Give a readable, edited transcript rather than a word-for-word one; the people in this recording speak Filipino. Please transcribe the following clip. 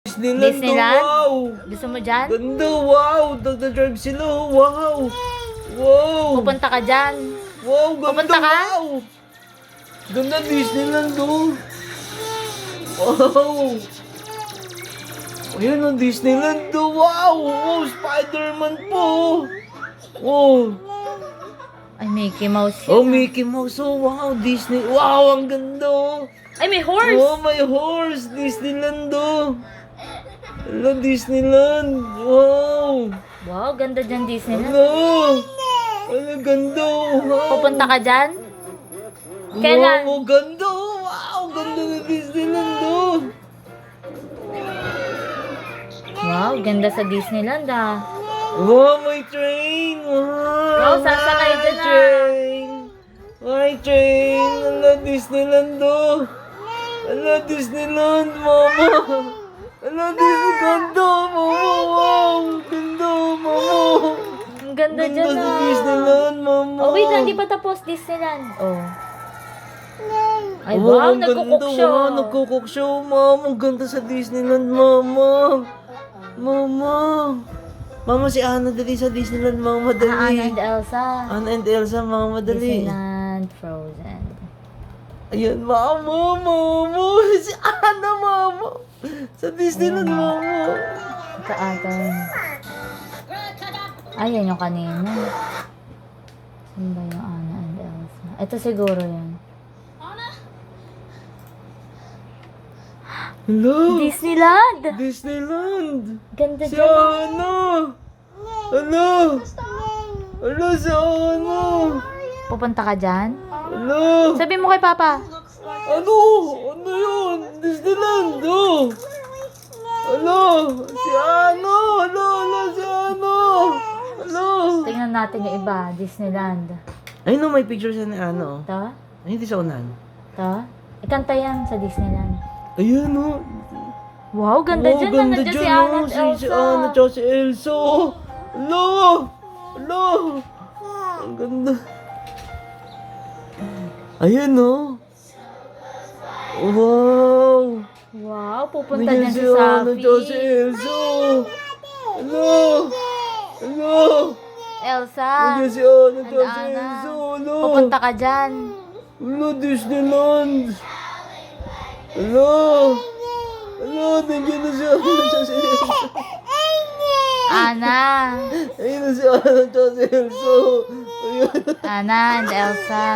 Disneyland? Wow! Gusto mo dyan? Ganda, wow! Nagdadrive sila, wow! Wow! Pupunta ka dyan. Wow, ganda, Pupunta ka? wow! Ganda, Disneyland, oh! Wow! Ayan ang Disneyland, oh! Wow! Oh, Spider-Man po! Oh! Ay, Mickey Mouse Oh, yun. Mickey Mouse, oh! Wow, Disney! Wow, ang ganda, oh! Ay, may horse! Oh, my horse! Disneyland, oh! Hello, Disneyland! Wow! Wow, ganda dyan Disneyland. Hello! Ano, ganda, oh! Wow! Pupunta ka dyan? Kailan? Wow, ganda, oh! Wow! Ganda ng Disneyland, oh! Wow, ganda sa Disneyland ah. Wow, may train! Wow! Wow, sasakay dyan, ah. Train! May train! Hello, Disneyland, oh! Hello, Disneyland, mama! Hello, Disneyland, oh, mama! Wow! Ganda, mama! Ang ganda Ganda dyan sa ah. Disneyland, mama! Oh, wait lang, di pa tapos Disneyland. Oh. Ay, Oh, wow, ang nagkukok ganda, siya. wow, nagkukok siya, mama. Ang ganda sa Disneyland, mama. Mama. Mama, si Anna dali sa Disneyland, mama, dali. Anna and Elsa. Anna and Elsa, mama, dali. Disneyland Frozen. Ayan, mama, mama. Si Anna, mama. Sa Disneyland, mama. Kaagad. Ayan yung kanina. Saan ba yung Anna and Elsa? Ito siguro yan. Hello. Disneyland! Disneyland. Ganda Si dyan. Anna. Hello. Hello, si Anna. Pupunta ka dyan? Hello. Sabi mo kay Papa. Ano? Ano yun? Disneyland, oh! Ano? Si Ano? Ano? Ano? Si Ano? Ano? Tingnan natin yung iba. Disneyland. Ay, no, may picture siya ni Ano. Ito? Ay, hindi siya unan. Ito? Ikanta yan sa Disneyland. Ayun, oh. Wow, ganda Oh, dyan. ganda Nandiyan dyan, si Anna oh. at Si Elsa. Anna tsaka si Elsa, oh. Hello! Hello! Ang ganda. Ayun, oh. Wow! Wow, pupunta Nandiyan dyan si Anna tsaka si Safi. Elsa. Hello! Hello! Elsa. Nandiyan si Anna tsaka si Anna. Elsa. Hello! Pupunta ka dyan. Hello, Disneyland! Hello! Hello, nandiyan na si Anna tsaka si Elsa. Anna. Ayun na si Anna tsaka si Elsa. Ayun. Anna and Elsa.